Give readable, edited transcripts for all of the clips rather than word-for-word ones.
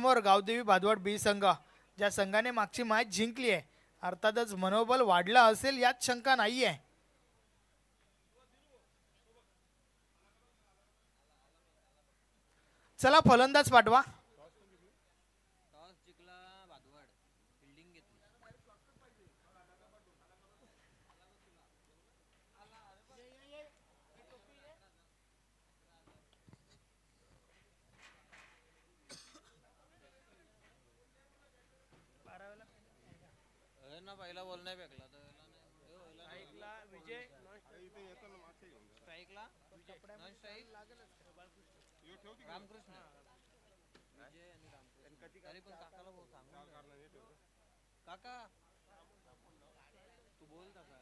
समोर गावदेवी भादवड बी संघ, ज्या संघाने मागची मॅच जिंकली आहे. अर्थातच मनोबल वाढलं असेल यात शंका नाही आहे. चला फलंदाज पाठवा. ना पहिला बॉल नाही फेकला तर विजय स्ट्राईकला नॉन स्ट्राईक रामकृष्ण विजय आणि रामकृष्ण तरी पण काकाला बोल सांग काका तू बोल काका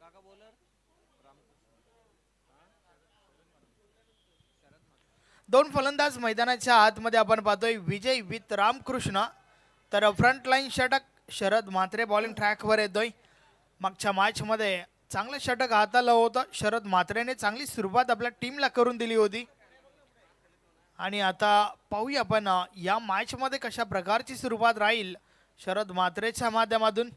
काका बोलर दोन फलंदाज मैदानाच्या आतमध्ये आपण पाहतोय. विजय विथ रामकृष्ण, तर फ्रंट लाईन षटक शरद म्हात्रे बॉलिंग ट्रॅकवर येतोय. मागच्या मॅचमध्ये चांगलं षटक हाताला होतं. शरद म्हात्रेने चांगली सुरुवात आपल्या टीमला करून दिली होती. आणि आता पाहूया आपण या मॅचमध्ये कशा प्रकारची सुरुवात राहील शरद म्हात्रेच्या माध्यमातून.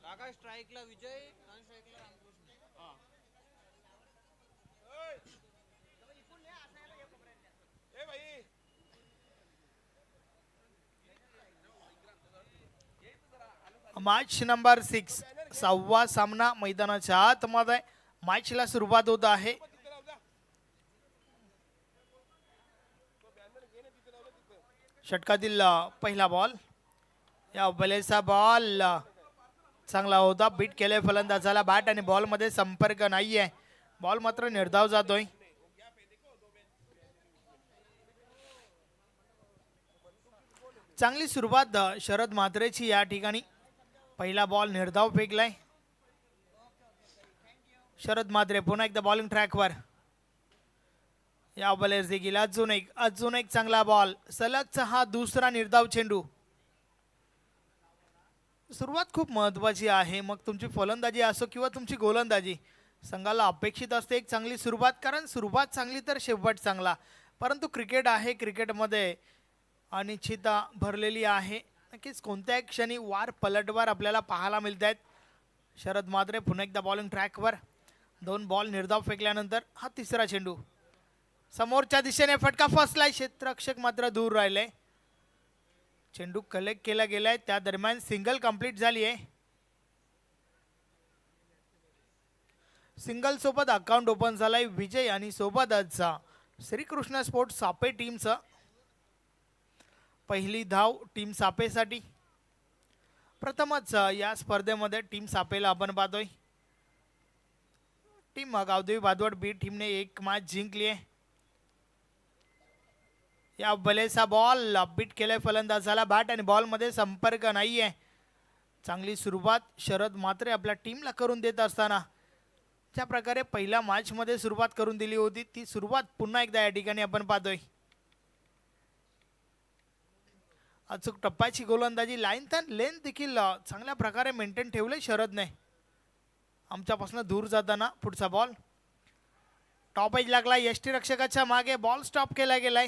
काका स्ट्राईकला विजय नॉन स्ट्राईकला रामकृष्ण. मॅच नंबर 6 सहावा सामना मैदानाच्या आतमध्ये मॅचला सुरुवात होत आहे. षटकातील पहिला बॉल, या बलेचा बॉल चांगला होता. बीट केले फलंदाजाला. बॅट आणि बॉल मध्ये संपर्क नाहीये. बॉल मात्र निर्धाव जातोय. चांगली सुरुवात शरद म्हात्रेची या ठिकाणी. पहिला बॉल निर्धाव फेकलाय. शरद म्हात्रे पुन्हा एकदा बॉलिंग ट्रॅकवर. या बॉलर देखील अजून एक चांगला बॉल. सलगचा हा दुसरा निर्धाव चेंडू. सुरुवात खूप महत्वाची आहे. मग तुमची फलंदाजी असो किंवा तुमची गोलंदाजी, संघाला अपेक्षित असते एक चांगली सुरुवात. कारण सुरुवात चांगली तर शेवट चांगला. परंतु क्रिकेट आहे, क्रिकेटमध्ये अनिश्चितता भरलेली आहे. नक्कीच कोणत्याही क्षणी वार पलटवार आपल्याला पाहायला मिळत आहेत. शरद म्हात्रे पुन्हा एकदा बॉलिंग ट्रॅकवर. दोन बॉल निर्धाव फेकल्यानंतर हा तिसरा चेंडू. समोरच्या दिशेने फटका फसलाय. क्षेत्ररक्षक मात्र दूर राहिले. चेंडू कलेक्ट केला गेलाय. त्या दरम्यान सिंगल कंप्लीट झाली आहे. सिंगल सोबत अकाउंट ओपन झालाय विजय आणि सोबतच श्रीकृष्ण स्पोर्ट्स सापे टीमचं. पहिली धाव टीम सापेसाठी. प्रथमच या स्पर्धेमध्ये टीम सापेला आपण पाहतोय. टीम गावदेवी भादवड बी टीमने एक मॅच जिंकली आहे. या बलेचा बॉल बीट केलाय फलंदाजाला. बॅट आणि बॉल मध्ये संपर्क नाहीये. चांगली सुरुवात शरद म्हात्रे आपल्या टीमला करून देत असताना ज्या प्रकारे पहिल्या मॅच मध्ये सुरुवात करून दिली होती ती सुरुवात पुन्हा एकदा या ठिकाणी आपण पाहतोय. अचूक टप्प्याची गोलंदाजी. लाईन तर लेन देखील चांगल्या प्रकारे मेंटेन ठेवले शरदने. आमच्यापासून दूर जाताना पुढचा बॉल टॉप एज लागला. यष्टीरक्षकाच्या मागे बॉल स्टॉप केला गेलाय.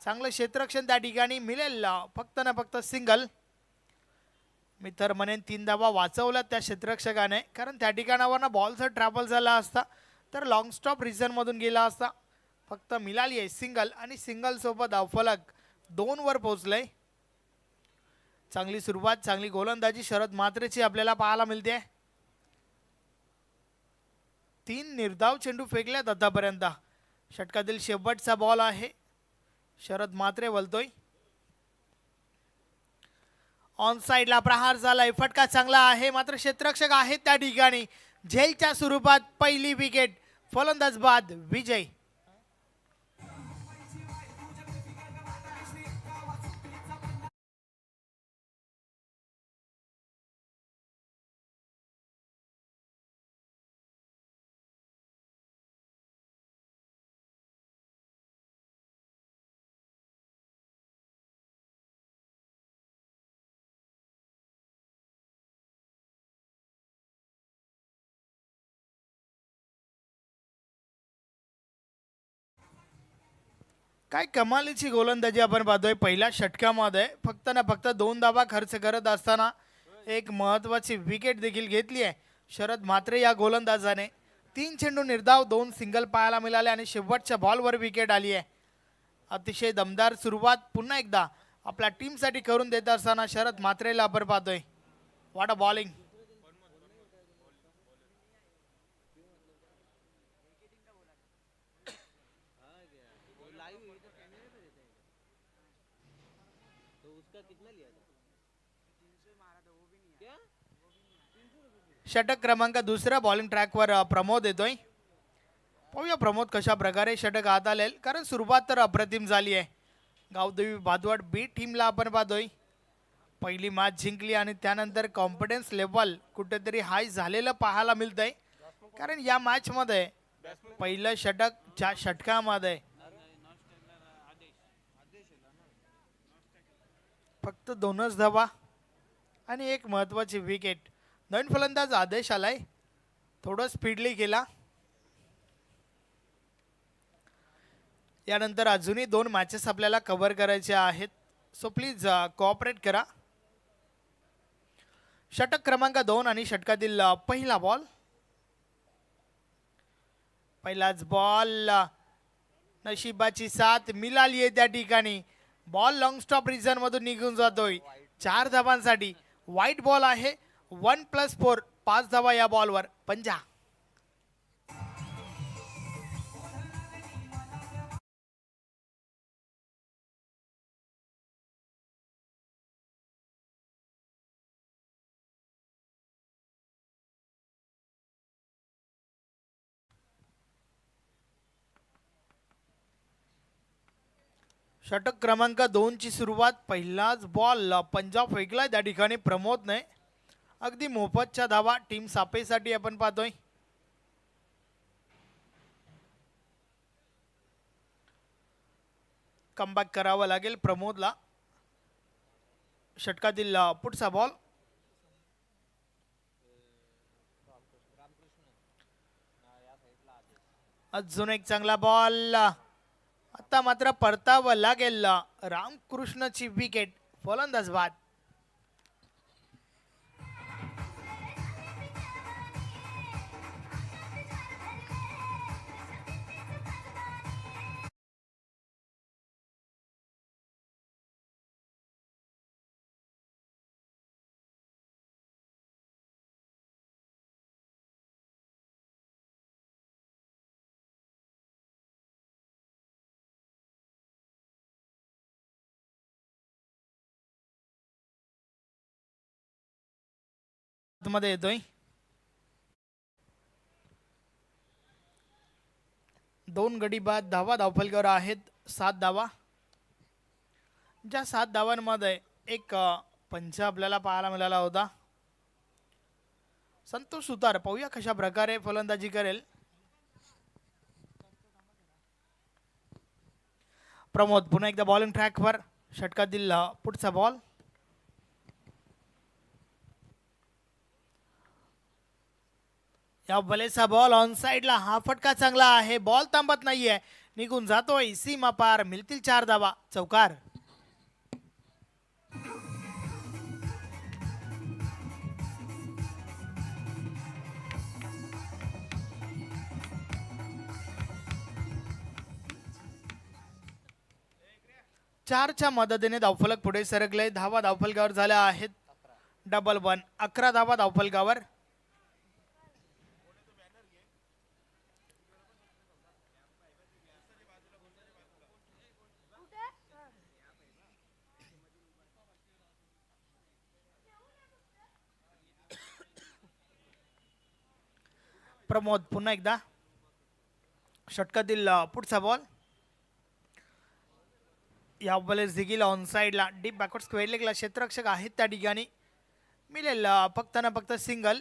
चांगलं क्षेत्ररक्षण त्या ठिकाणी मिळेल. फक्त ना फक्त सिंगल. मी तर म्हणेन 3 धावा वाचवल्या त्या क्षेत्ररक्षकाने. कारण त्या ठिकाणावर बॉल जर ट्रॅव्हल झाला असता तर लॉंग स्टॉप रिझन मधून गेला असता. फक्त मिळाली आहे सिंगल. आणि सिंगल सोबत फलक 2 वर पोहोचलंय. चांगली सुरुवात, चांगली गोलंदाजी शरद म्हात्रेची आपल्याला पाहायला मिळते. 3 निर्धाव चेंडू फेकल्यात आतापर्यंत. षटकातील शेवटचा बॉल आहे. शरद म्हात्रे वलतोय. ऑन साइडला प्रहार झालाय. फटका चांगला आहे मात्र क्षेत्ररक्षक आहेत त्या ठिकाणी. झेलच्या स्वरूपात पहिली विकेट. फलंदाज बाद विजय. काय कमालीची गोलंदाजी आपण पाहतोय. पहिल्या षटकामध्ये फक्त ना फक्त 2 धावा खर्च करत असताना एक महत्वाची विकेट देखील घेतली आहे शरद म्हात्रे या गोलंदाजाने. 3 चेंडू निर्धाव 2 सिंगल पाहायला मिळाले आणि शेवटच्या बॉलवर विकेट आली आहे. अतिशय दमदार सुरुवात पुन्हा एकदा आपल्या टीमसाठी करून देत असताना शरद म्हात्रेला आपण पाहतोय. What a bowling. हाँ क्या वो लाइव हुई तो कैमरे पे देते हैं तो उसका कितना लिया था 300 मारा था वो भी नहीं क्या षटक क्रमांक दुसऱ्या बॉलिंग ट्रॅकवर प्रमोद येतोय. पाहूया प्रमोद कशा प्रकारे षटक हाताळेल, कारण सुरुवात तर अप्रतिम झाली आहे. गावदेवी भादवड बी टीमला आपण पाहतोय. पहिली मॅच जिंकली आणि त्यानंतर कॉन्फिडन्स लेवल कुठेतरी हाय झालेलं पाहायला मिळतंय. कारण या मॅचमध्ये पहिलं षटक ज्या षटकामध्ये फक्त 2च धावा आणि एक महत्वाची विकेट. नवीन फलंदाज आदेश आलाय, थोडं स्पीडली गेला. यानंतर अजूनही 2 मॅचेस आपल्याला कव्हर करायचे आहेत, सो प्लीज कोऑपरेट करा. षटक क्रमांक 2 आणि षटकातील पहिला बॉल. पहिलाच बॉल, नशिबाची साथ मिळाली आहे त्या ठिकाणी. बॉल लॉंग स्टॉप रिझन मधून निघून जातोय 4 धावांसाठी. वाईट बॉल आहे. 1+4 5 धावा या बॉलवर. पंजा. षटक क्रमांक 2 ची सुरुवात. पहिलाच बॉल पंजाब फेकलाय त्या ठिकाणी प्रमोदने. अगदी मोफतच्या धावा टीम सापेसाठी आपण पाहतोय. कमबॅक करावं लागेल प्रमोदला. षटकातील पुढचा बॉल. अजून एक चांगला बॉल. आता मात्र परतावं लागेल. रामकृष्णची विकेट. फलंदाज बाद. मध्ये येतोय. 2 गडी बाद धावा धावफलकावर आहेत. 7 धावा. ज्या 7 धावांमध्ये एक पंच आपल्याला पाहायला मिळाला होता. संतोष सुतार. पाहूया कशा प्रकारे फलंदाजी करेल. प्रमोद पुन्हा एकदा बॉलिंग ट्रॅकवर. षटकातील पुढचा बॉल. या बलेचा बॉल ऑन साइडला. हा फटका चांगला आहे. बॉल थांबत नाहीये, निघून जातोय सीमा पार. मिळतील 4 धावा. चौकार. चारच्या मदतीने धावफलक पुढे सरकले. धावा धावफलकावर झाल्या आहेत. डबल 1. 11 धावा धावफलकावर. प्रमोद पुन्हा एकदा. षटकातील पुढचा बॉल. या बॉलेस देखील ऑन साइडला डीप बॅकवर्ड स्क्वेअर लेगला क्षेत्ररक्षक आहेत त्या ठिकाणी. मिळेल फक्त ना फक्त सिंगल.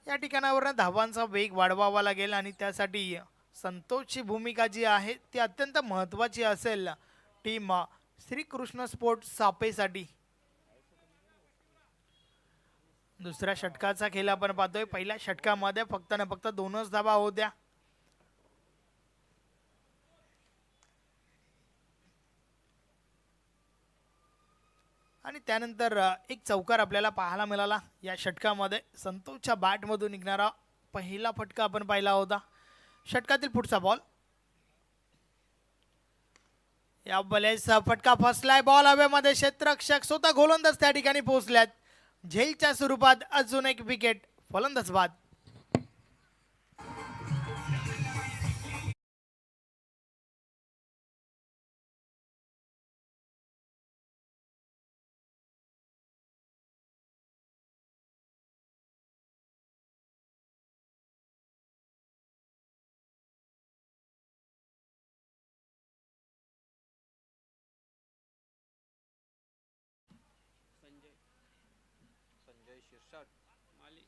या ठिकाणावर धावांचा वेग वाढवावा लागेल आणि त्यासाठी संतोषची भूमिका जी आहे ती अत्यंत महत्त्वाची असेल टीम श्रीकृष्ण स्पोर्ट्स सापेसाठी. दुसऱ्या षटकाचा खेळ आपण पाहतोय. पहिल्या षटकामध्ये फक्त ना फक्त 2च धावा होत्या. त्यानंतर एक चौकार आपल्याला पाहायला मिळाला या षटकामध्ये. संतोषच्या बॅटमधून निघणारा पहिला फटका आपण पाहिला होता. षटकातील पुढचा बॉल. या बॉलेचा फटका फसलाय. बॉल हवेमध्ये. क्षेत्ररक्षक स्वतः गोलंदाज त्या ठिकाणी पोहोचल्यात. झेलच्या स्वरूपात अजून एक विकेट. फलंदाज बाद. संजय शिरसाट. माली.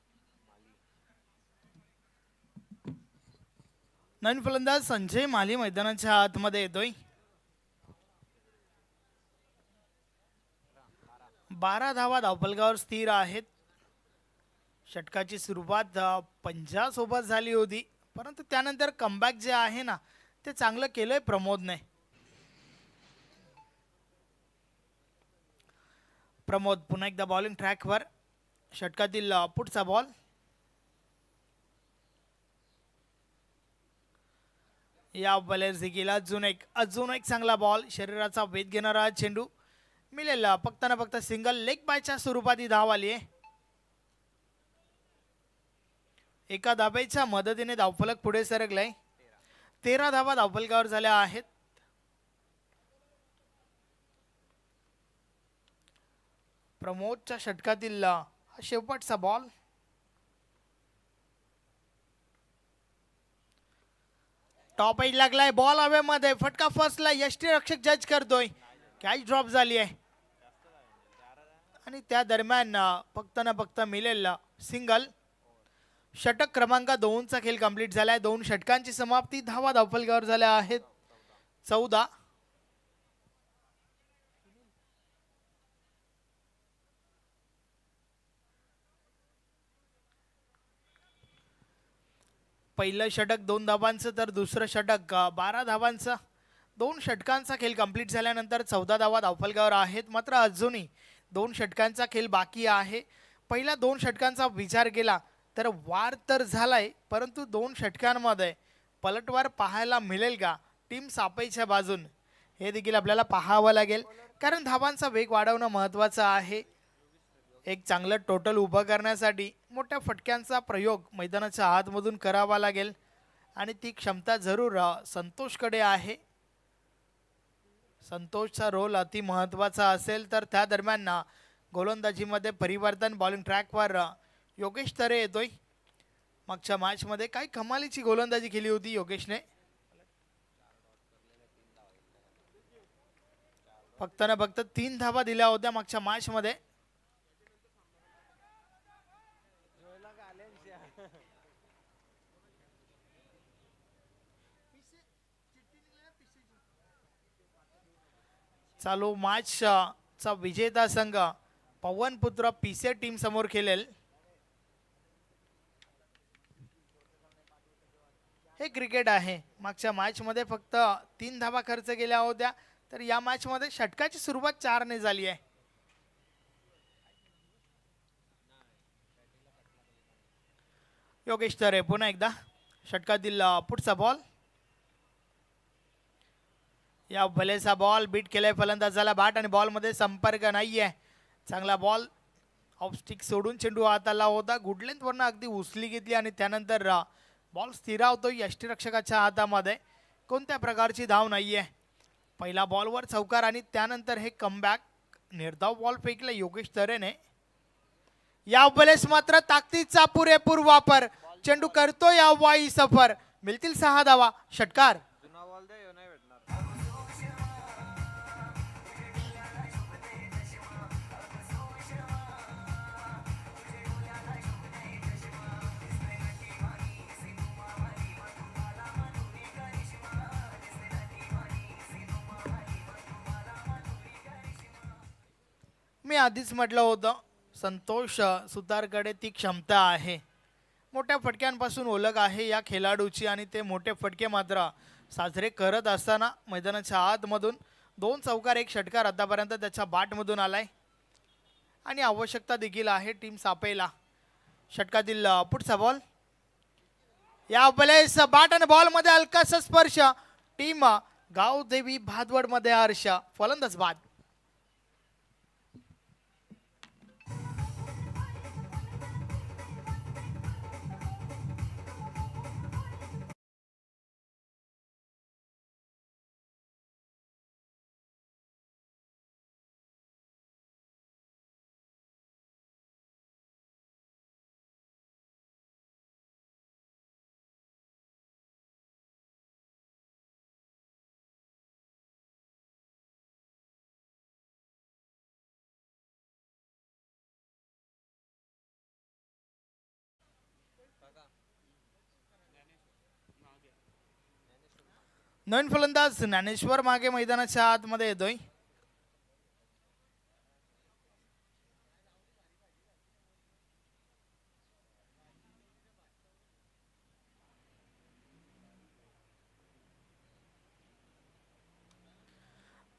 नवीन फलंदाज संजय माली मैदानाच्या आतमध्ये येतोय. 12 धावा धावफलकावर स्थिर आहेत. षटकाची सुरुवात पंजा सोबत झाली होती, परंतु त्यानंतर कमबॅक जे आहे ना ते चांगलं केलंय प्रमोदने. प्रमोद पुन्हा एकदा बॉलिंग ट्रॅकवर. षटकातील पुढचा बॉल. या बॅलेन्सिंगला अजून एक चांगला बॉल. शरीराचा वेध घेणारा चेंडू. मिळेल फक्त ना फक्त सिंगल. लेग बायच्या स्वरूपात ही धाव आली आहे. एका धाब्याच्या मदतीने धावफलक पुढे सरकलाय. 13 धावा धावफलकावर झाल्या आहेत. प्रमोदच्या षटकातील हा शेवटचा बॉल. टॉप एज लागलाय. बॉल हवेमध्ये. फटका फसला. यष्टीरक्षक जज करतोय. कॅच ड्रॉप झाली आहे आणि त्या दरम्यान फक्त ना फक्त मिळेल सिंगल. षटक क्रमांक 2चा खेळ कंप्लीट झालाय. 2 षटकांची समाप्ती. धावा धावफलकावर झाल्या आहेत 14. पहिलं षटक 2 धावांचं तर दुसरं षटक 12 धावांचं. 2 षटकांचा खेळ कंप्लीट झाल्यानंतर 14 धावा धावफलकावर आहेत. मात्र अजूनही 2 षटकांचा खेळ बाकी आहे. पहिल्या 2 षटकांचा विचार केला तर वार तर झालाय, परंतु 2 षटकांमध्ये पलटवार पाहायला मिळेल का टीम सापेच्या बाजून, हे देखील आपल्याला पाहावं लागेल. कारण धावांचा वेग वाढवणं महत्त्वाचं आहे. एक चांगलं टोटल उभं करण्यासाठी मोठ्या फटक्यांचा प्रयोग मैदानाच्या आतमधून करावा लागेल आणि ती क्षमता जरूर संतोषकडे आहे. संतोषचा रोल अति महत्त्वाचा असेल. तर त्या दरम्यान गोलंदाजीमध्ये परिवर्तन. बॉलिंग ट्रॅकवर योगेश तरे येतोय. मागच्या मॅचमध्ये काही कमालीची गोलंदाजी केली होती योगेशने. फक्त ना फक्त 3 धावा दिल्या होत्या मागच्या मॅचमध्ये. चालू मॅचचा विजेता संघ पवनपुत्र पीसे टीम समोर खेळेल. हे क्रिकेट आहे. मागच्या मॅचमध्ये फक्त 3 धावा खर्च केल्या होत्या, तर या मॅचमध्ये षटकाची सुरुवात 4 ने झाली आहे. योगेश तरे पुन्हा एकदा. षटकातील पुढचा बॉल. या भलेचा बॉल बीट केलाय फलंदाजाला. बॅट आणि बॉलमध्ये संपर्क नाहीये. चांगला बॉल. ऑफ स्टिक सोडून चेंडू हात आला होता. गुड लेंथवरनं अगदी उचली घेतली आणि त्यानंतर बॉल स्थिरावतो यष्टीरक्षकाच्या हातामध्ये. कोणत्या प्रकारची धाव नाहीये. पहिला बॉलवर चौकार आणि त्यानंतर हे कमबॅक. निर्धाव बॉल फेकला योगेश तरेने. या बलेस मात्र ताकदीचा पुरेपूर वापर. चेंडू करतो या वाई सफर. मिळतील 6 धावा. षटकार. जुना बॉल द्या, ह्यो नाही भेटणार. मी आधीच म्हटलं होतं संतोष सुतारकडे ती क्षमता आहे. मोठ्या फटक्यांपासून ओळख आहे या खेळाडूची आणि ते मोठे फटके मात्र साजरे करत असताना मैदानाच्या आतमधून 2 चौकार 1 षटकार आतापर्यंत त्याच्या बॅटमधून आलाय. आणि आवश्यकता देखील आहे टीम सापेला. षटकातील पुढचा बॉल या वेळेस बॅट आणि बॉल मध्ये हलकासा स्पर्श. टीम गावदेवी भादवड मध्ये हर्ष. फलंदाज बाद. नवीन फलंदाज ज्ञानेश्वर मागे मैदानाच्या आतमध्ये येतोय.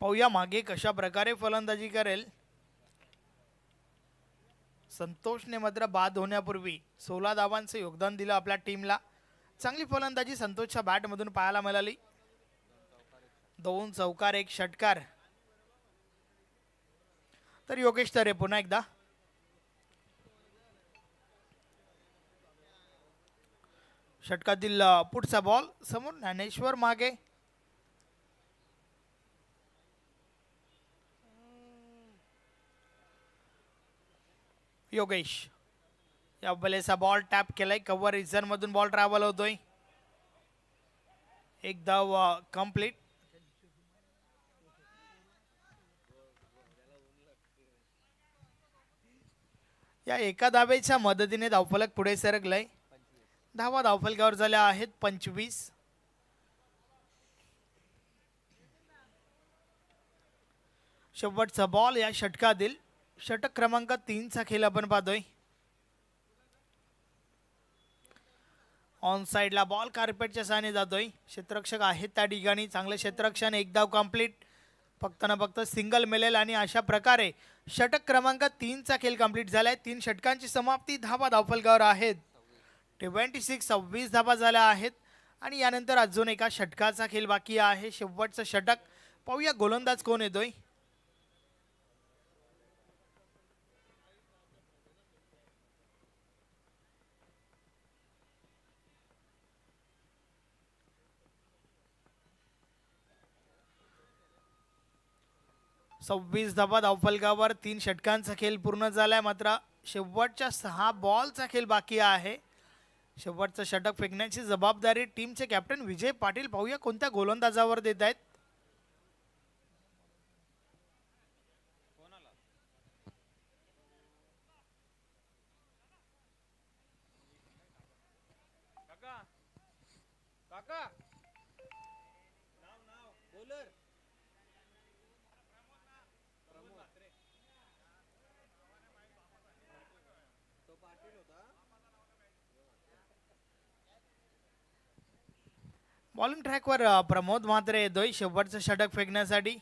पाहूया मागे कशा प्रकारे फलंदाजी करेल. संतोषने मात्र बाद होण्यापूर्वी 16 धावांचं योगदान दिलं आपल्या टीमला. चांगली फलंदाजी संतोषच्या बॅटमधून पाहायला मिळाली. 2 चौकार 1 षटकार. तर योगेश तरे पुन्हा एकदा. षटकातील पुढचा बॉल समोर ज्ञानेश्वर मागे. योगेश या बलेचा बॉल टॅप केलाय. कव्हर रिझन मधून बॉल ट्रॅव्हल होतोय. एक धाव कंप्लीट. या एका धावेच्या मदतीने धावफलक पुढे सरकलाय. धावा धावफलकावर झाल्या आहेत 25. शेवटचा बॉल या षटकातील. षटक क्रमांक 3 चा खेळ आपण पाहतोय. ऑन साइडला बॉल कार्पेटच्या साने जातोय. क्षेत्ररक्षक आहेत त्या ठिकाणी. चांगले क्षेत्ररक्षण. एक धाव कंप्लीट. फक्त ना फक्त सिंगल मिळेल आणि अशा प्रकारे षटक क्रमांक 3 चा खेळ कंप्लीट झालाय. 3 षटकांची समाप्ती. धावा धावफलकावर आहेत 26. 26 धावा झाल्या आहेत आणि यानंतर अजून एका षटकाचा खेळ बाकी आहे. शेवटचं षटक. पाहूया गोलंदाज कोण येतोय. सव्वीस धावा धावफलकावर. 3 षटकांचा खेळ पूर्ण झालाय. मात्र शेवटच्या 6 बॉलचा खेळ बाकी आहे. शेवटचं षटक फेकण्याची जबाबदारी टीमचे कॅप्टन विजय पाटील. पाहूया कोणत्या गोलंदाजावर देत आहेत. बॉलिंग ट्रॅकवर प्रमोद म्हात्रे येतोय शेवटचं षटक फेकण्यासाठी.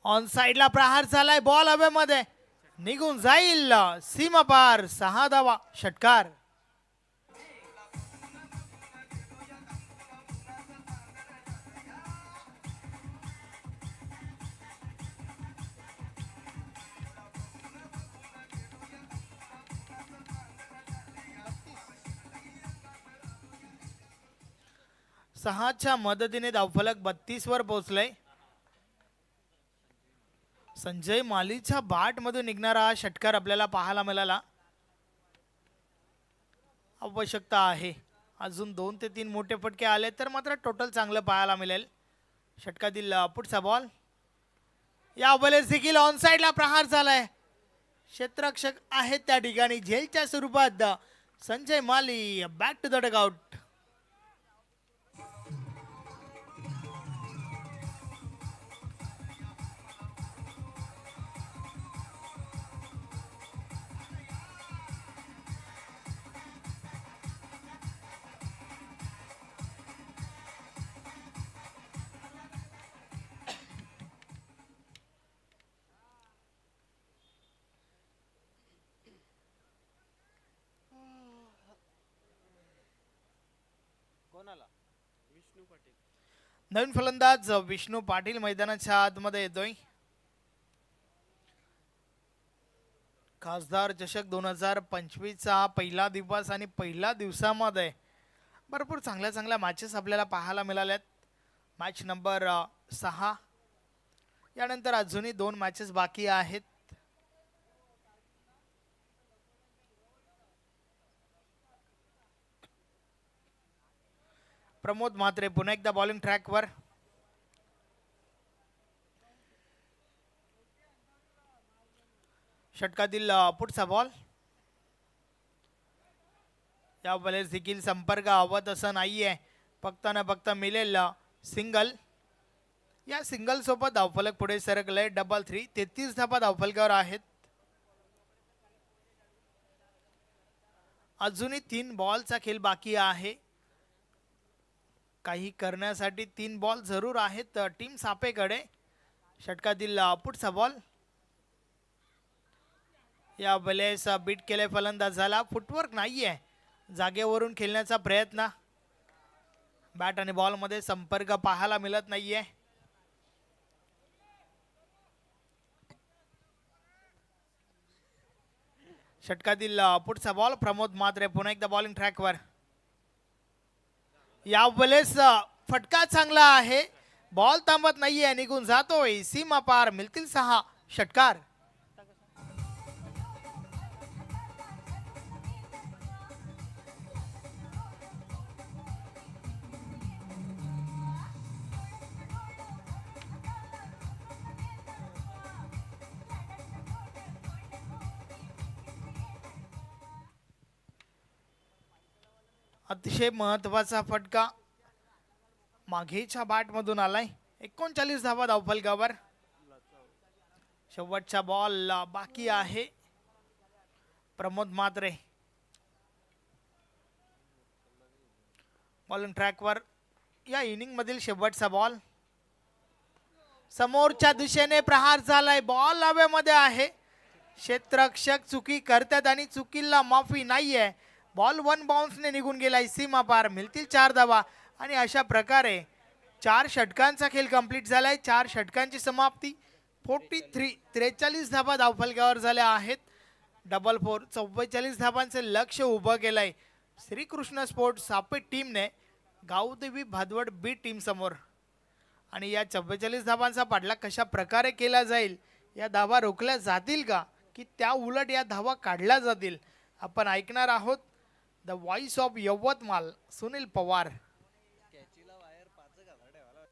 ऑन साइडला प्रहार झालाय. बॉल हवेमध्ये निघून जाईल. सीमा पार. 6 धावा. षटकार. सहाच्या मदतीने धावफलक 32 वर पोहोचलंय. संजय मालीच्या बाट मधून निघणारा हा षटकार आपल्याला पाहायला मिळाला. आवश्यकता आहे अजून 2 ते 3 मोठे फटके आले तर मात्र टोटल चांगलं पाहायला मिळेल. षटकातील पुढचा बॉल या बॉलर देखील ऑन साइडला प्रहार झालाय. क्षेत्ररक्षक आहेत त्या ठिकाणी. झेलच्या स्वरूपात संजय माली बॅक टू द डगआउट. कोणाला? विष्णू पाटील. नवीन फलंदाज विष्णू पाटील मैदानाच्या आतमध्ये येतोय. खासदार चषक 2025चा पहिला दिवस आणि पहिल्या दिवसामध्ये भरपूर चांगल्या चांगल्या मॅचेस आपल्याला पाहायला मिळाल्यात. मॅच नंबर 6, यानंतर अजूनही 2 मॅचेस बाकी आहेत. प्रमोद म्हात्रे पुन्हा एकदा बॉलिंग ट्रॅकवर. षटकातील पुढचा बॉल. या वेळेस देखील संपर्क हवत असं नाहीये. फक्त न फक्त मिळेल सिंगल. या सिंगल सोबत धावफलक पुढे सरकले. डबल 3. 33 धावा धावफलकावर आहेत. अजूनही 3 बॉलचा खेळ बाकी आहे. काही करण्यासाठी 3 बॉल जरूर आहेत टीम सापेकडे. षटकातील पुढचा बॉल. या वेळेस बीट केले फलंदाजाला. फुटवर्क नाहीये. जागेवरून खेळण्याचा प्रयत्न. बॅट आणि बॉल मध्ये संपर्क पाहायला मिळत नाहीये. षटकातील पुढचा बॉल. प्रमोद म्हात्रे पुन्हा एकदा बॉलिंग ट्रॅकवर. या वेळेस फटका चांगला आहे. बॉल थांबत नाहीये. निघून जातोय सीमा पार. मिळतील 6 षटकार. अतिशय महत्वाचा फटका मागेच्या बॅट मधून आलाय. 39 धावा धावफलकावर. शेवटचा बॉल बाकी आहे. प्रमोद म्हात्रे बॉलिंग ट्रॅकवर. या इनिंग मधील शेवटचा बॉल. समोरच्या दिशेने प्रहार झालाय. बॉल हवेमध्ये आहे. क्षेत्ररक्षक चुकी करतात आणि चुकीला माफी नाहीये. बॉल 1 बाउन्सने निघून गेलाय सीमा पार. मिळतील 4 धावा. आणि अशा प्रकारे 4 षटकांचा खेळ कंप्लीट झालाय. 4 षटकांची समाप्ती. 43 धावा धावफलकावर झाल्या आहेत. डबल 4. 44 धावांचे लक्ष उभं केलंय श्रीकृष्ण स्पोर्ट्स सापे टीमने गावदेवी भादवड बी टीम समोर. आणि या 44 धावांचा पाठलाग कशा प्रकारे केला जाईल. या धावा रोखल्या जातील का की त्या उलट या धावा काढल्या जातील. आपण ऐकणार आहोत the voice of Yavatmal Sunil Pawar. कॅचीला वायर 5 घाला ठेवायला.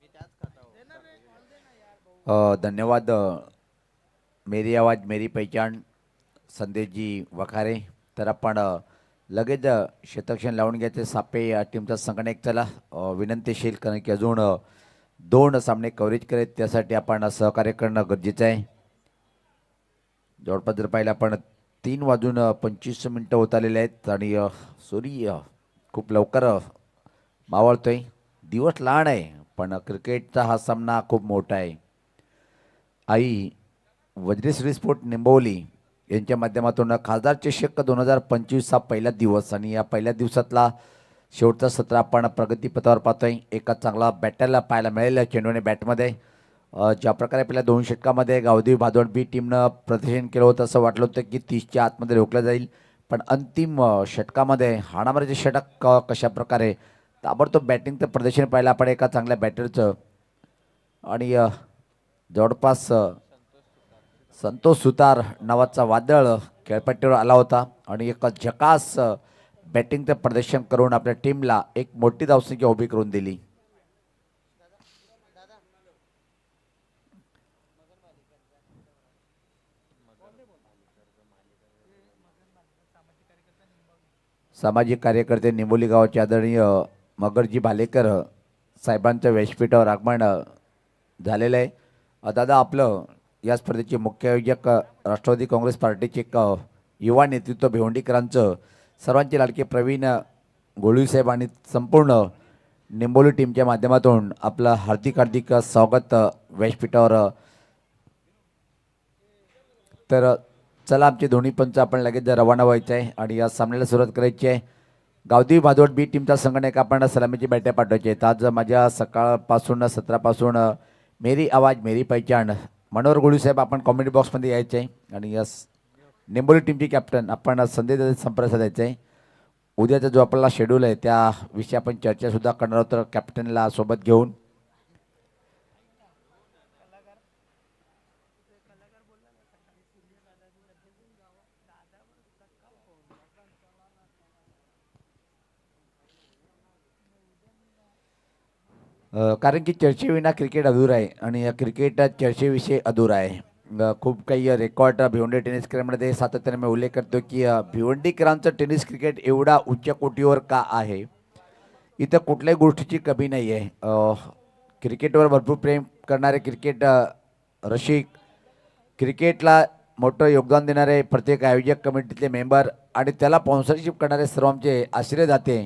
मी त्याच खाता हो. धन्यवाद मेरी आवाज मेरी पहचान संदेश जी वखारे. तर आपण लगेच शतक्षण लावून घ्यायचे सापे या टीमचा संगणक. चला विनंतीशील कारण की अजून 2 सामने कव्हरेज करेल. त्यासाठी आपण सहकार्य करणं गरजेचं आहे. जवळपास जर पाहिलं आपण 3:25 होत आलेले आहेत आणि सूर्य खूप लवकर मावळतोय. दिवस लहान आहे पण क्रिकेटचा हा सामना खूप मोठा आहे. आई वज्रेश्वरी स्पोर्ट निंबवली यांच्या माध्यमातून खासदार चषक 2025चा पहिला दिवस आणि या पहिल्या दिवसातला शेवटचा सत्र आपण प्रगतीपथावर पाहतोय. एका चांगला बॅटरला पाहायला मिळेल चेंडूने बॅटमध्ये. ज्या प्रकारे पहिल्या 2 षटकामध्ये गावदेवी भादवड बी टीमनं प्रदर्शन केलं होतं असं वाटलं होतं की 30च्या आतमध्ये रोखलं जाईल. पण अंतिम षटकामध्ये हाणामारीचे षटक कशा प्रकारे ताबडतोब बॅटिंगचं प्रदर्शन पाहिलं आपण एका चांगल्या बॅटरचं. आणि जवळपास संतोष सुतार नावाचा वादळ खेळपट्टीवर आला होता आणि एक झकास बॅटिंगचं प्रदर्शन करून आपल्या टीमला एक मोठी धावसंख्या उभी करून दिली. सामाजिक कार्यकर्ते निंबोली गावाचे आदरणीय मगरजी भालेकर साहेबांच्या व्यासपीठावर आगमन झालेलं आहे. दादा, आपलं या स्पर्धेचे मुख्य आयोजक राष्ट्रवादी काँग्रेस पार्टीचे एक युवा नेतृत्व भिवंडीकरांचं सर्वांचे लाडके प्रवीण गोळीसाहेब आणि संपूर्ण निंबोली टीमच्या माध्यमातून आपलं हार्दिक हार्दिक स्वागत व्यासपीठावर. तर चला, आमचे दोन्ही पंच आपण लगेच रवाना व्हायचं आहे आणि या सामन्याला सुरुवात करायची आहे. गावदेवी भादोड बी टीमचा संघटक आपण सलामीची बॅट्या पाठवायची आहेत. आज माझ्या सकाळपासून सत्रापासून मेरी आवाज मेरी पहिचान मनोहर गोळीसाहेब आपण कॉमेंट बॉक्समध्ये यायचे आहे आणि यस निंबोली टीमची कॅप्टन आपण संदेश संपर्क साधायचा आहे. उद्याचा जो आपला शेड्यूल आहे त्याविषयी आपण चर्चासुद्धा करणार आहोत, तर कॅप्टनला सोबत घेऊन. कारण की चर्चेविना क्रिकेट अधुरा आहे आणि या क्रिकेट चर्चेविषयी अधुरा आहे. खूप काही रेकॉर्ड भिवंडी टेनिस क्रिकेटमध्ये सातत्याने मी उल्लेख करतो की भिवंडीकरांचं टेनिस क्रिकेट एवढा उच्च कोटीवर का आहे. इथं कुठल्याही गोष्टीची कमी नाही आहे. क्रिकेटवर भरपूर प्रेम करणारे क्रिकेट रसिक, क्रिकेटला मोठं योगदान देणारे प्रत्येक आयोजक कमिटीतले मेंबर आणि त्याला स्पॉन्सरशिप करणारे सर्व आमचे आश्रयदाते,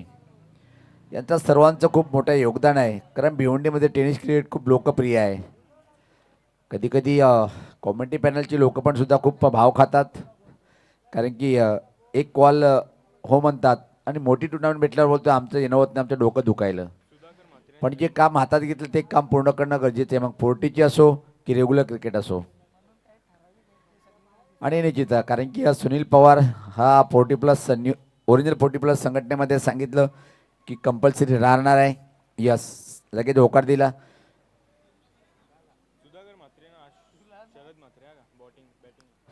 यांचं सर्वांचं खूप मोठं योगदान आहे. कारण भिवंडीमध्ये टेनिस क्रिकेट खूप लोकप्रिय आहे. कधीकधी कॉमेंट्री पॅनलची लोक पण सुद्धा खूप भाव खातात, कारण की एक कॉल हो म्हणतात आणि मोठी टुर्नामेंट भेटल्यावर बोलतो आमचं येणं होत नाही, आमचं डोकं दुखायलं. पण जे काम हातात घेतलं ते काम पूर्ण करणं गरजेचं आहे, मग 40ची असो की रेग्युलर क्रिकेट असो. आणि निश्चित कारण की सुनील पवार हा 40+ ओरिजिनल 40+ संघटनेमध्ये सांगितलं की कंपल्सरी राहणार आहे. यस, लगेच होकार दिला.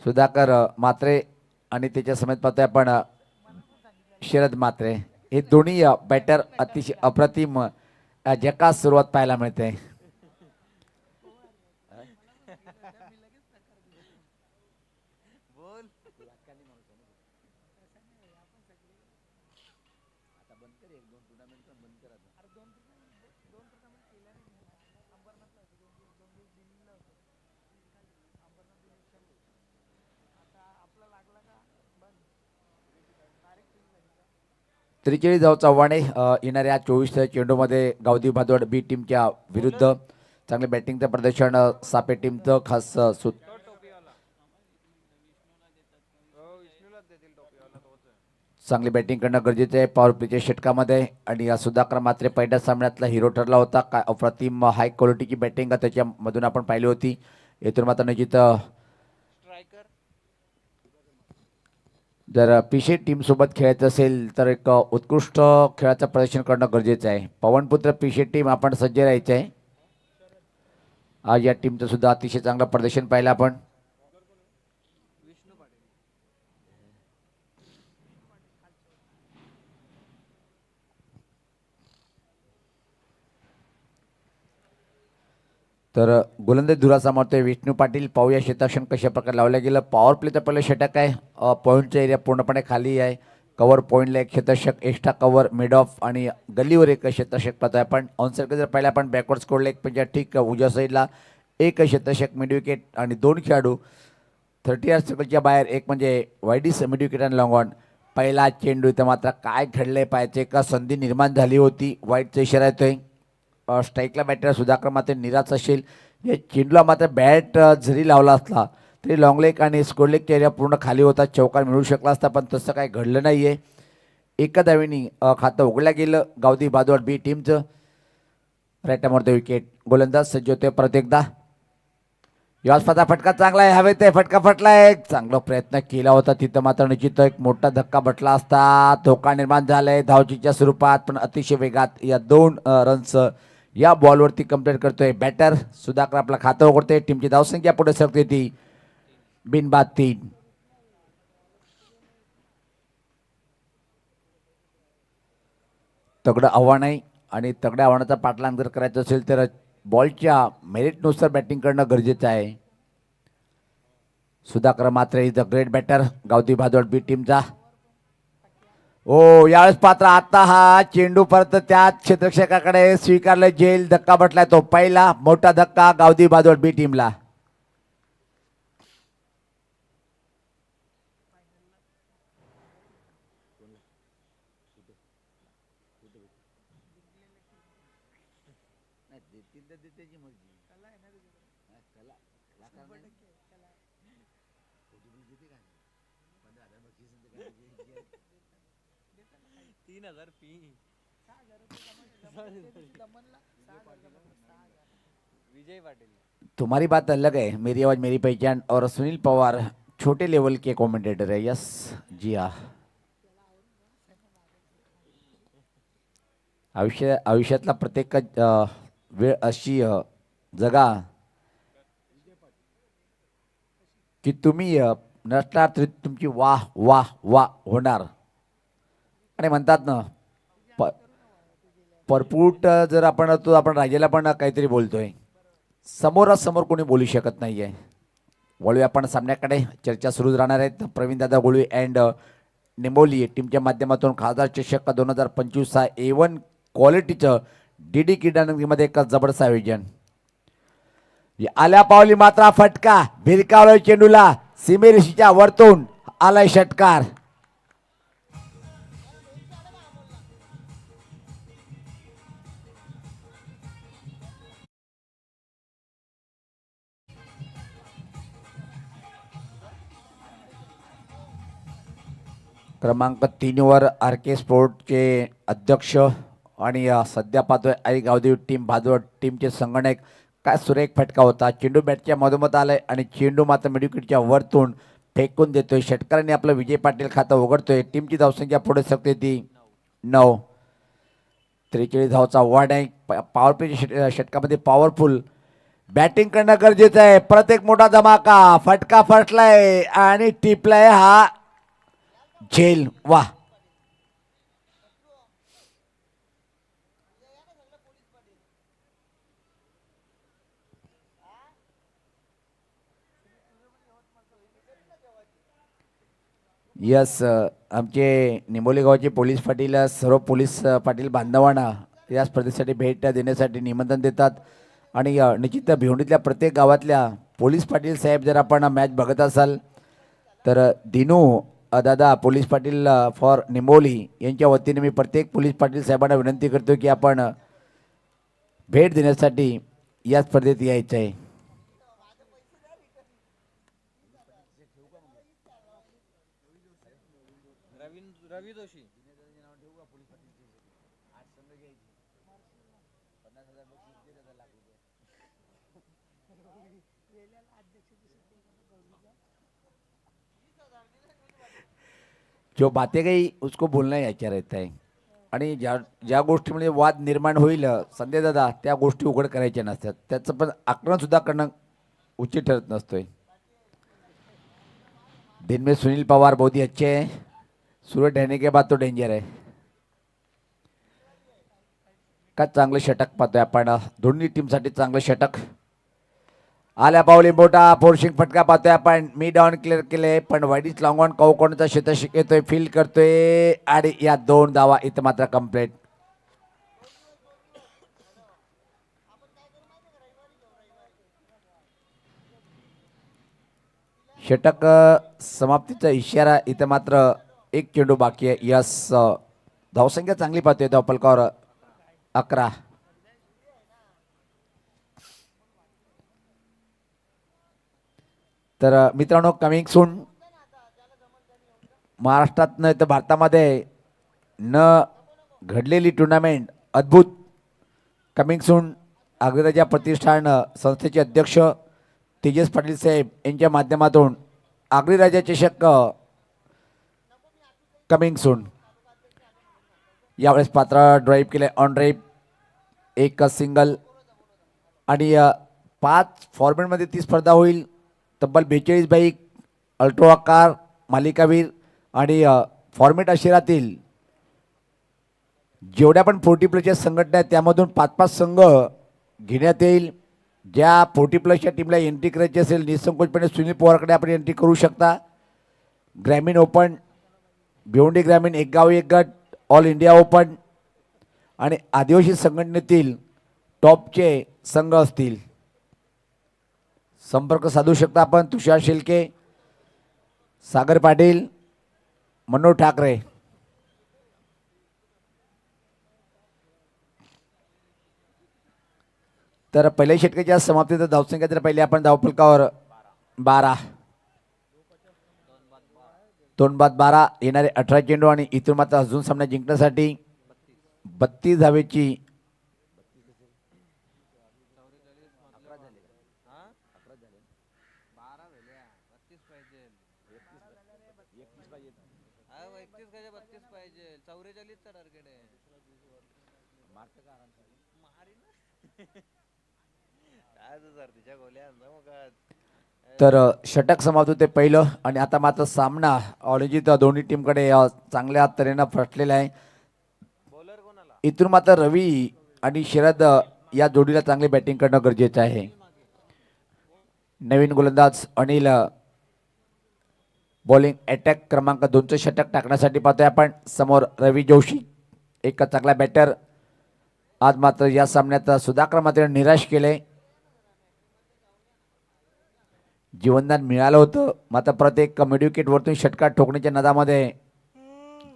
सुधाकर म्हात्रे आणि त्याच्या समेत पाहतोय आपण शरद म्हात्रे, हे दोन्ही बॅटर अतिशय अप्रतिम झकास सुरुवात पाहायला मिळते. त्रिचेळी जाऊ चव्हाणे येणाऱ्या 24 चेंडूमध्ये गावदेवी भादोड बी टीमच्या विरुद्ध चांगले बॅटिंगचं प्रदर्शन सापे टीमचं खास चांगली बॅटिंग करणं गरजेचं आहे पॉवर प्लेच्या षटकामध्ये. आणि या सुधाकर मात्र पहिल्या सामन्यातला हिरो ठरला होता. काय अप्रतिम हाय क्वालिटीची बॅटिंग त्याच्यामधून आपण पाहिली होती. येथून मात्र निश्चित जर पीशे टीमसोबत खेळायचं असेल तर एक उत्कृष्ट खेळाचं प्रदर्शन करणं गरजेचं आहे. पवनपुत्र पीशे टीम आपण सज्ज राहायचं आहे. आज या टीमचं सुद्धा अतिशय चांगलं प्रदर्शन पाहिलं आपण. तर गोलंदाज धुरा सांभाळतोय विष्णू पाटील. पाहूया क्षेत्ररक्षण कशा प्रकारे लावलं गेलं. पॉवर प्लेचं पहिलं षटक आहे. पॉईंटचा एरिया पूर्णपणे खाली आहे. कव्हर पॉईंटला एक क्षेत्ररक्षक, एक्स्ट्रा कव्हर मिड ऑफ आणि गल्लीवर एक क्षेत्ररक्षक पाहतोय आपण. ऑन साईड जर पाहिलं आपण बॅकवर्ड स्कोरला एक म्हणजे ठीक उजव्या साईडला एक क्षेत्ररक्षक मिड विकेट आणि 2 खेळाडू 30 यार्ड सर्कलच्या बाहेर, एक म्हणजे वाईडीस मिड विकेट आणि लॉंग ऑन. पहिला चेंडू इथं मात्र काय घडलंय पाहायचं. एका संधी निर्माण झाली होती, वाईटचा इशारा येतोय. स्ट्राईकला बॅटर सुधाकर मात्र निराश असेल. या चेंडूला मात्र बॅट जरी लावला असला तरी लॉंग लेग आणि स्कोर लेगचा एरिया पूर्ण खाली होता, चौकार मिळू शकला असता, पण तसं काही घडलं नाही आहे. एका धावेनी खातं उघडलं गेलं गावदेवी भादोड बी टीमचं. Right wicket. गोलंदाज सज्ज होते परत एकदा. यासपाचा फटका चांगला आहे, हवेत आहे, फटका फटलाय. चांगला प्रयत्न केला होता तिथं, मात्र निश्चित एक मोठा धक्का बसला असता. धोका निर्माण झालाय धावचीच्या स्वरूपात, पण अतिशय वेगात या 2 रन्स या बॉलवरती कंप्लीट करतोय बॅटर सुधाकर. आपलं खातं उघडतोय, टीमची धावसंख्या पुढे सरकते ती बिनबाद 3. तगडं आव्हान आहे आणि तगड्या आव्हानाचा पाठलाग जर करायचा असेल तर बॉलच्या मेरिटनुसार बॅटिंग करणं गरजेचं आहे. सुधाकर मात्र इज द ग्रेट बॅटर गावठी भादोड बी टीमचा. ओ यावेळेस पात्र आता हा चेंडू परत त्याच क्षेत्ररक्षकाकडे स्वीकारले जेल. धक्का बसलाय तो पहिला मोठा धक्का गावठी भादोड बी टीमला. विजय पाटील. तुम्हारी बात अलग है, मेरी आवाज मेरी पहचान. और सुनील पवार छोटे लेवल के कमेंटेटर है. यस जी हाँ. आयुष्यातला प्रत्येक वेळ अशी जगा की तुम्ही नसणार तरी तुमची वाह वाह वाह होणार. आणि म्हणतात ना परपूट जर आपण तो आपण राजाला पण काहीतरी बोलतोय, समोरासमोर कोणी बोलू शकत नाही आहे. वळूया आपण सामन्याकडे. चर्चा सुरू राहणार आहेत. प्रवीणदादा गुळवे अँड निंबोली टीमच्या माध्यमातून खासदार चषक 2025 हा A1 क्वालिटीचं DD क्रीडानगरीमध्ये एक जबरदस्त आयोजन. आल्या पावली मात्र फटका भिरकावला चेंडूला सीमेरेषेच्या वरतून आलाय षटकार. क्रमांक 3 वर RK स्पोर्टचे अध्यक्ष आणि सध्या पाहतोय आई गावदेव टीम भादवड टीमचे संगणक. काय सुरेख फटका होता. चेंडू बॅटच्या मधोमध आलाय आणि चेंडू मात्र मिडविकेटच्या वरतून फेकून देतोय. षटकाराने आपलं विजय पाटील खातं उघडतोय. टीमची धावसंख्या पुढे सरकते ती 9. 43 धावचा वाढ आहे. पॉवर प्ले षटकामध्ये पॉवरफुल बॅटिंग करणं गरजेचं आहे. प्रत्येक मोठा धमाका फटका फटलाय आणि टिपलाय हा झेल. वाह. यस आमचे निंबोली गावचे पोलीस पाटील सर्व पोलीस पाटील बांधवांना या स्पर्धेसाठी भेट देण्यासाठी निमंत्रण देतात. आणि निश्चित भिवंडीतल्या प्रत्येक गावातल्या पोलीस पाटील साहेब जर आपण मॅच बघत असाल तर दिनू दादा पोलीस पाटील फॉर निंबोली यांच्या वतीने मी प्रत्येक पोलीस पाटील साहेबांना विनंती करतो की आपण भेट देण्यासाठी या स्पर्धेत यायचं आहे. रवी जोशी. जो बातें गई उसको बोलना याच्या रहता है. आणि ज्या ज्या गोष्टीमध्ये वाद निर्माण होईल संजय दादा त्या गोष्टी उघड करायच्या नसतात. त्याचं पण आकलन सुद्धा करणं उचित ठरत नसतोय. दिन में सुनील पवार बहुत ही अच्छे हैं. सूरज रहने के बाद तो डेंजर है. का चांगलं षटक पाहतोय आपण. दोन्ही टीमसाठी चांगलं षटक. आल्या पावली मोठा फोर्सिंग फटका पाहतोय आपण. मी डाऊन क्लिअर केले पण वाईडीच लॉंग ऑन कौकोणचा क्षेत्र शिकतोय फील करतोय आणि या 2 धावा इथं मात्र कंप्लीट. षटक समाप्तीचा इशारा. इथं मात्र एक चेंडू बाकी आहे. यस धावसंख्या चांगली पाहतोय धावपलकावर 11. तर मित्रांनो कमिंग सून महाराष्ट्रात न तर भारतामध्ये न घडलेली टुर्नामेंट अद्भुत. कमिंग सून अग्रजा प्रतिष्ठान संस्थेचे अध्यक्ष तेजस पाटील साहेब यांच्या माध्यमातून आगरी राजा चषक कमिंग सून. यावेळेस पात्र ड्राईव्ह केले ऑन ड्राईव्ह एक सिंगल आणि 5 फॉर्मॅटमध्ये ती स्पर्धा होईल. तब्बल 42 बाईक अल्ट्रो आकार मालिकावीर आणि फॉर्मेट अशिरातील जेवढ्या पण 40+ संघटना आहेत त्यामधून 5-5 संघ घेण्यात येईल. ज्या 40+ टीमला एंट्री करायची असेल निसंकोचपणे सुनील पवारकडे आपण एंट्री करू शकता. ग्रामीण ओपन, भिवंडी ग्रामीण, एक गाव एक गट, ऑल इंडिया ओपन आणि आदिवासी संघटनेतील टॉपचे संघ असतील. संपर्क साधू शकता आपण. तुषार शेलके, सागर पाटील, मनोज ठाकरे. तर पहिल्या षटकाच्या समाप्तीचा धावसंख्या तर पहिले आपण धावफलकावर 12 2-12 येणारे 18 चेंडू आणि इथून मात्र अजून सामना जिंकण्यासाठी 32 धावेची तर षटक समाप्त होते पहिलं आणि आता मात्र सामना ऑलरेडी दोन्ही टीमकडे चांगल्या तऱ्हेनं फसलेला आहे. इथून मात्र रवी आणि शरद या जोडीला चांगली बॅटिंग करणं गरजेचं आहे. नवीन गोलंदाज अनिल बॉलिंग अटॅक क्रमांक 2चं षटक टाकण्यासाठी पाहतोय आपण. समोर रवी जोशी एक चांगला बॅटर. आज मात्र या सामन्यात सुधाकर मात्र निराश केले. जीवनदान मिळालं होतं मात्र प्रत्येक मिडविकेट वरतून षटकार ठोकण्याच्या नादामध्ये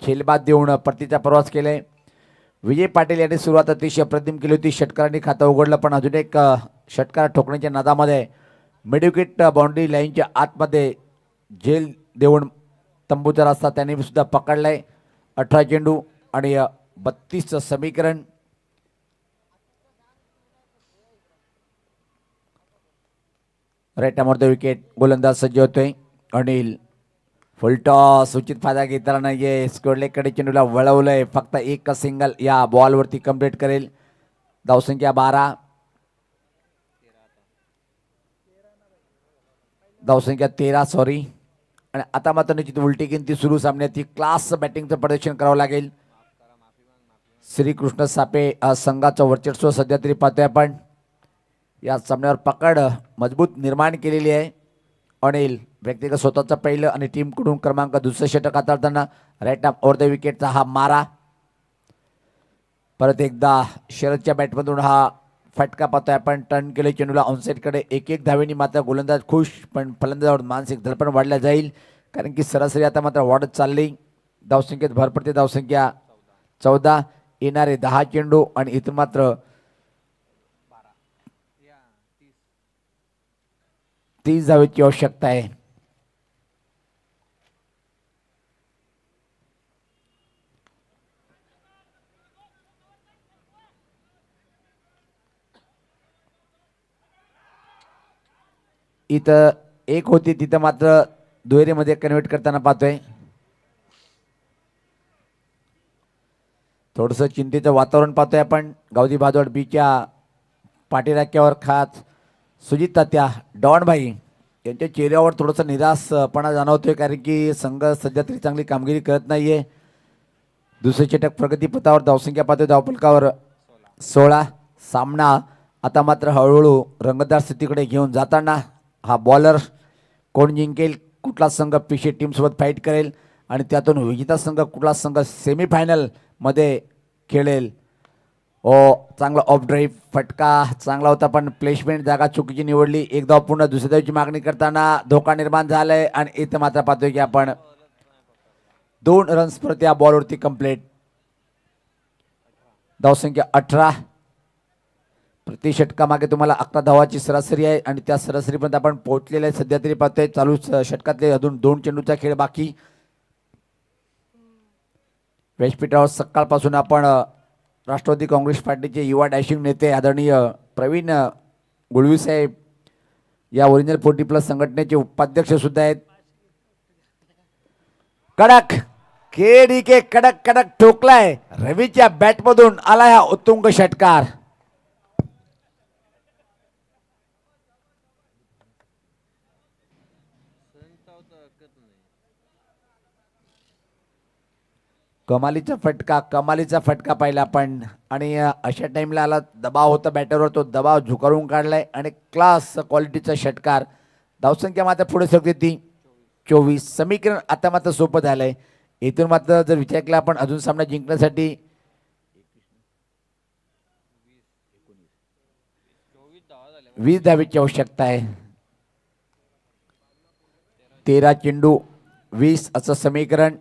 खेलबाद देऊन परतीचा प्रवास केले. विजय पाटील यांनी सुरुवात अतिशय अप्रतिम केली होती. षटकारांनी खातं उघडलं पण अजून एक षटकार ठोकण्याच्या नादामध्ये मिडविकेट बाउंड्री लाईनच्या आतमध्ये झेल देऊन तंबूचा रस्ता त्यांनी सुद्धा पकडलाय. 18 चेंडू आणि 32चं समीकरण. Write the wicket. गोलंदाज सज्ज होतोय अनिल. फुलटॉस उचित फायदा घेताना नाहीये. स्कोरलेकडे चेंडूला वळवलंय. फक्त एक सिंगल या बॉलवरती कंप्लीट करेल. धावसंख्या 12. धावसंख्या 13 सॉरी. आणि आता मात्र निश्चित उलटी गिनती सुरू. सामन्यात ती क्लास बॅटिंगचं प्रदर्शन करावं लागेल. श्रीकृष्ण सापे संघाचं वर्चस्व सध्या तरी पाहतोय आपण. या सामन्यावर पकड मजबूत निर्माण केलेली आहे. अनिल व्यक्तिगत स्वतःचं पहिलं आणि टीमकडून क्रमांक 2 षटक हाताळताना राईट आर्म ओव्हर द विकेटचा हा मारा. परत एकदा शरदच्या बॅटमधून हा फटका पाहतोय आपण. टर्न केले चेंडूला ऑनसाईडकडे. 1-1 धावेनी मात्र गोलंदाज खुश पण फलंदाजावर मानसिक धडपण वाढल्या जाईल कारण की सरासरी आता मात्र वाढत चालली. धावसंख्येत भर पडते. धावसंख्या 14. येणारे 10 चेंडू आणि इथून मात्र 30 धावेची आवश्यकता आहे. इथं एक होती तिथं मात्र दुहेरीमध्ये कन्व्हर्ट करताना पाहतोय. थोडंसं चिंतेचं वातावरण पाहतोय आपण. गावदी भादवड बीच्या पाठीराख्यावर खास सुजित तात्या डॉनभाई यांच्या चेहऱ्यावर थोडंसं निराशपणा जाणवतोय कारण की संघ सध्या तरी चांगली कामगिरी करत नाहीये. दुसरे षटक प्रगतीपथावर. धावसंख्या पाहतोय धावफलकावर 16. सामना आता मात्र हळूहळू रंगतदार स्थितीकडे घेऊन जाताना हा बॉलर कोण जिंकेल, कुठला संघ पिशे टीमसोबत फाईट करेल आणि त्यातून विजेता संघ कुठला संघ सेमीफायनलमध्ये खेळेल. चांगला ऑफ ड्राईव्ह फटका चांगला होता पण प्लेसमेंट जागा चुकीची निवडली. एक धाव पूर्ण दुसऱ्या धावची मागणी करताना धोका निर्माण झालाय आणि इथं मात्र पाहतोय की आपण 2 रन्स परत या बॉलवरती कंप्लीट. धावसंख्या 18. प्रति षटकामागे तुम्हाला 11 धावाची सरासरी आहे आणि त्या सरासरीपर्यंत आपण पोहोचलेले आहे सध्या तरी पाहतोय. चालू षटकातले अजून 2 चेंडूचा खेळ बाकी. व्यासपीठावर सकाळपासून आपण राष्ट्रवादी काँग्रेस पार्टीचे युवा डॅशिंग नेते आदरणीय प्रवीण गुळवी साहेब या ओरिजिनल 40+ संघटनेचे उपाध्यक्ष सुद्धा आहेत. कडक केडी के कडक कडक ठोकलाय. रवीच्या बॅट मधून आला हा उत्तुंग षटकार. कमालीचा फटका पाहिला आपण. आणि अशा टाइमला आला दबाव होता बॅटरवर, तो दबाव झुकारून काढलाय आणि क्लास क्वालिटीचा षटकार. धावसंख्या मात्र पुढे सरकते ती 24. समीकरण आता मात्र सोपं झालंय. इथून मात्र जर विचार केला आपण अजून सामना जिंकण्यासाठी 20 धावेची आवश्यकता आहे. 13 चेंडू 20 असं समीकरण.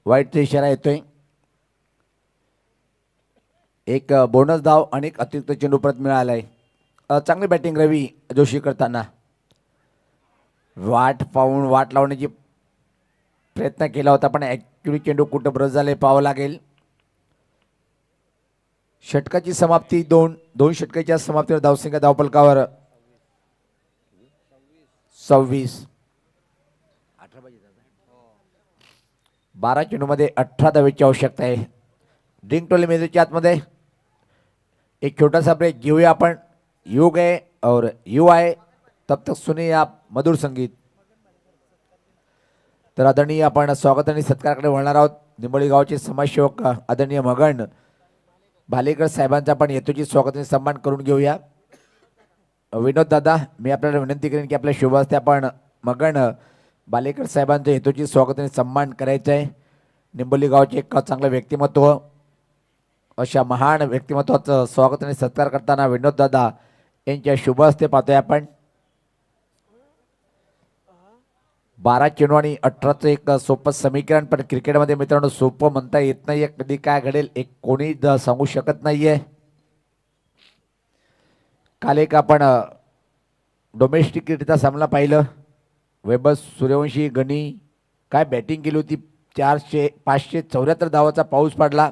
वाईटचा इशारा येतोय. एक बोनस धाव आणि एक अतिरिक्त चेंडू परत मिळालाय. चांगली बॅटिंग रवी जोशी करताना. वाट लावण्याची प्रयत्न केला होता पण ऍक्च्युली चेंडू कुठं ब्रश झाले पाहावं लागेल. षटकाची समाप्ती 2 षटकाच्या समाप्तीवर धावसंख्या धावफलकावर 26. 12 चेंडूमध्ये 18 धावेची आवश्यकता आहे. ड्रिंक टोले मेजूच्या आतमध्ये एक छोटासा ब्रेक घेऊया आपण. योग आहे और यू आहे तब तक सुनिए आप मधुर संगीत. तर आदरणीय आपण स्वागत आणि सत्काराकडे वळणार आहोत. निंबोळी गावचे समाजसेवक आदरणीय मगन भालेकर साहेबांचा आपण येतोची स्वागत आणि सन्मान करून घेऊया. विनोद दादा, मी आपल्याला विनंती करेन की आपल्या शुभ हस्ते आपण मगन भालेकर साहेबांच्या हेतूची स्वागत आणि सन्मान करायचं आहे. निंबोली गावचे एक चांगलं व्यक्तिमत्व, अशा महान व्यक्तिमत्वाचं स्वागत आणि सत्कार करताना विनोद दादा यांच्या शुभ हस्ते पाहतोय आपण. 12 चेंडू आणि 18चं एक सोपं समीकरण, पण क्रिकेटमध्ये मित्रांनो सोपं म्हणता येत नाही. कधी काय घडेल एक कोणी सांगू शकत नाहीये. काल एक आपण डोमेस्टिक क्रिकेटचा सामना पाहिलं. वैभव सूर्यवंशी गणी काय बॅटिंग केली होती. 574 धावाचा पाऊस पडला.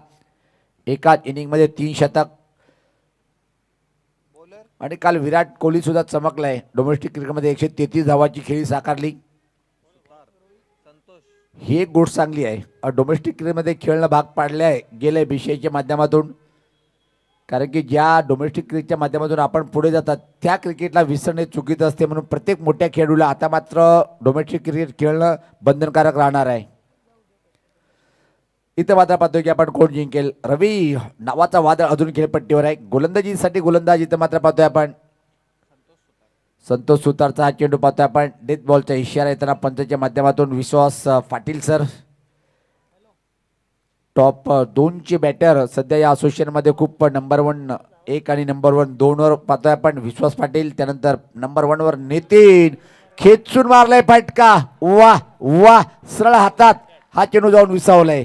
एकाच इनिंगमध्ये 3 शतक. आणि काल विराट कोहली सुद्धा चमकलाय. डोमेस्टिक क्रिकेटमध्ये 133 धावाची खेळी साकारली. ही एक गोष्ट चांगली आहे. डोमेस्टिक क्रिकेटमध्ये खेळणं भाग पाडले आहे गेल्या विषयाच्या माध्यमातून. कारण की ज्या डोमेस्टिक क्रिकेटच्या माध्यमातून आपण पुढे जातात त्या क्रिकेटला विसरणे चुकीचं असते. म्हणून प्रत्येक मोठ्या खेळाडूला आता मात्र डोमेस्टिक क्रिकेट खेळणं बंधनकारक राहणार आहे. इथं मात्र पाहतोय की आपण कोण जिंकेल. रवी नावाचा वादळ अजून खेळपट्टीवर आहे. गोलंदाजीसाठी गोलंदाज इथं मात्र पाहतोय आपण संतोष सुतारचा हा चेंडू पाहतोय आपण. डेथ बॉलचा इशारा येताना पंचच्या माध्यमातून विश्वास पाटील सर. टॉप 2चे बॅटर सध्या या असोसिएशनमध्ये खूप नंबर 1 आणि नंबर 2 वर पाहतोय आपण विश्वास पाटील. त्यानंतर नंबर 1 वर नितीन खेचून मारलाय फटका. वा वा, सरळ हातात हा चेंडू जाऊन विसावलाय.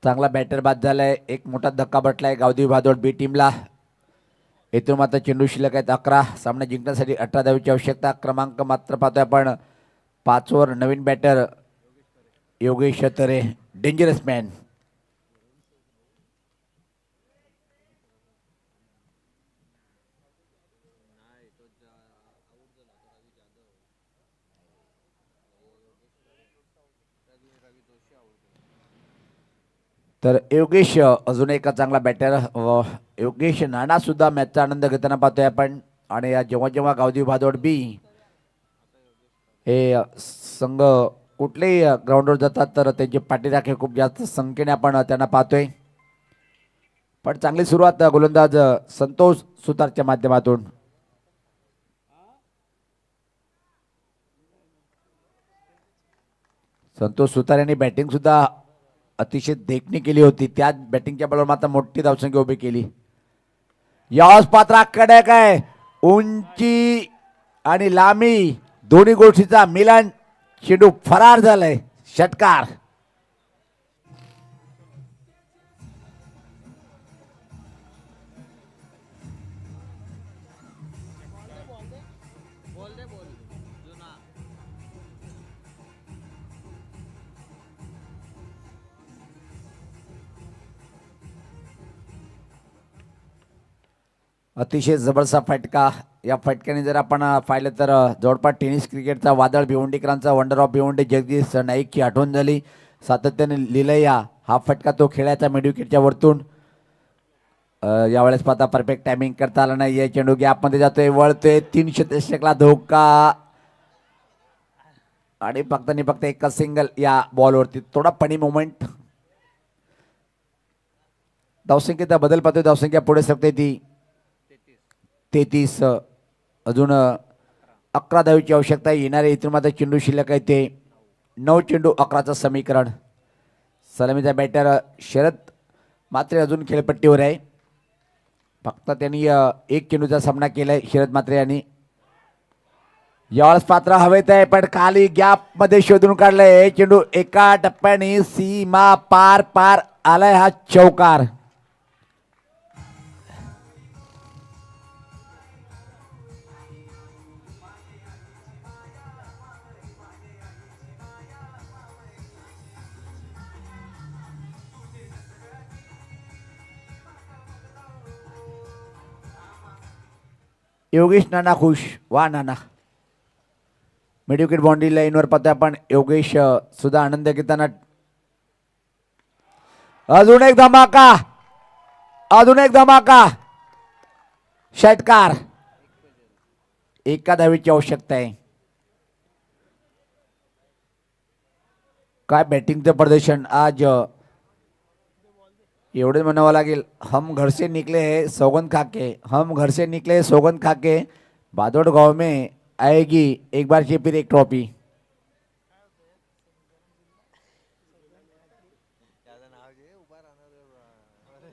चांगला बॅटर बाद झालाय. एक मोठा धक्का बसलाय गावदेवी भादोड बी टीमला. इथून मात्र चेंडू शिल्लक आहेत 11. सामना जिंकण्यासाठी 18 धावेची आवश्यकता. क्रमांक मात्र पाहतोय आपण 5 वर नवीन बॅटर योगेश तरे, डेंजरस मॅन. तर योगेश अजून एक चांगला बॅटर योगेश नाना सुद्धा मॅचचा आनंद घेताना पाहतोय आपण. आणि जेव्हा जेव्हा गावदेवी भादोड बी हे संघ कुठलेही ग्राउंडवर जातात तर त्यांचे पाठीराखे खूप जास्त संख्येने आपण त्यांना पाहतोय. पण चांगली सुरुवात गोलंदाज संतोष सुतारच्या माध्यमातून. संतोष सुतार यांनी बॅटिंग सुद्धा अतिशय देखणी केली होती. त्याच बॅटिंगच्या बळावर मात्र मोठी धावसंख्या उभी केली. यास पात्र कडक आहे. उंची आणि लांबी दोन्ही गोष्टीचा मिलन चेंडू फरार झालाय. षटकार. बोल दे बोल जुना. अतिशय जबरदस्त फटका. या फटक्याने जर आपण पाहिलं तर जवळपास टेनिस क्रिकेटचा वादळ भिवंडीकरांचा वंडर ऑफ भिवंडी जगदीश नाईकची आठवण झाली. सातत्याने लिलया हा फटका तो खेळायचा मिडविकेटच्या वरतून. यावेळेस पाहता परफेक्ट टायमिंग करता आला नाही. या चेंडू गॅपमध्ये जातोय, वळतोय. 300 दशकला धोका आणि फक्त आणि फक्त एका सिंगल या बॉलवरती. थोडा फनी मोमेंट. धावसंख्येचा बदल पाहतोय. धावसंख्या पुढे सरकते ती 33. अजून 11 धावेची आवश्यकता आहे. येणारे इथून मात्र चेंडू शिल्लक आहे ते 9 चेंडू 11चं समीकरण. सलामीचा बॅटर शरद मात्रे अजून खेळपट्टीवर आहे. फक्त त्यांनी एक चेंडूचा सामना केलाय शरद मात्रे यांनी. यावेळेस पात्र हवेत आहे पण खाली गॅप मध्ये शोधून काढलंय. चेंडू एका टप्प्याने सीमा पार पार आलाय. हा चौकार. योगेश नाना खुश. वा नाना. मिडविकेट बाउंड्री लाईनवर पाहतोय आपण. योगेश सुद्धा आनंद घेताना. अजून एक धमाका. अजून एक धमाका. षटकार. एका धावेची आवश्यकता आहे. काय बॅटिंगचं प्रदर्शन आज. एवढे म्हणावं लागेल. हम घर से निकले हैं सौगंध खाके. हम घर से निकले सौगंध खाके. भादोड गांव में आएगी एक बार से फिर एक ट्रॉफी. त्याचं नाव जे उभा राहणार.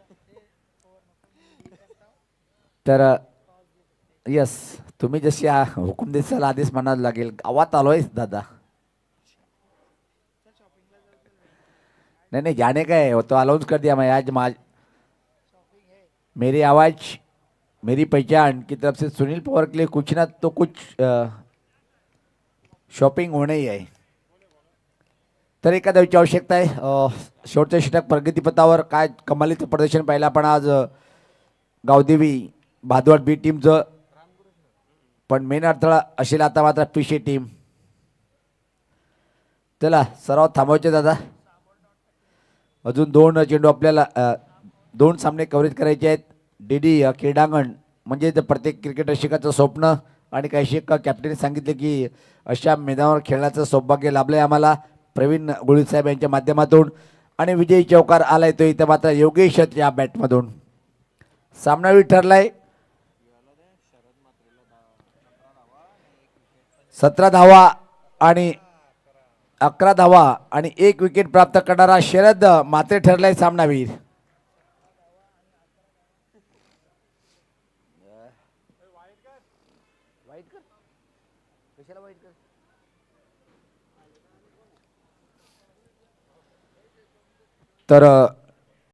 तर यस तुम्ही जशी हुकूम देसाल आधीच म्हणावं लागेल. गावात आलोय दादा. नहीं नहीं जाने का है वो तो अलाउंस कर दिया मैं आज. मेरी आवाज़ मेरी पहचान की तरफ से सुनील पवार के लिए कुछ ना तो कुछ शॉपिंग होणे ही आहे. तर एका धावेची आवश्यकता आहे. शेवटचं षटक प्रगतीपथावर. काय कमालीचं प्रदर्शन पाहिलं आपण आज गावदेवी भादवड बी टीमचं. पण मेन अडथळा असेल आता मात्र पीशी टीम. चला सराव थांबवायचे दादा. अजून 2 चेंडू आपल्याला 2 सामने कव्हरेज करायचे आहेत. डीडी क्रीडांगण म्हणजे प्रत्येक क्रिकेट रसिकाचं स्वप्न. आणि काही कॅप्टनने सांगितले की अशा मैदानावर खेळण्याचं सौभाग्य लाभलंय आम्हाला प्रवीण गुळी साहेब यांच्या माध्यमातून. आणि विजयी चौकार आलाय तो इथं मात्र योगेश या बॅटमधून. सामनावीर ठरलाय. 17 धावा आणि 11 धावा आणि 1 विकेट प्राप्त करणारा शरद मात्रे ठरलाय सामनावीर. तर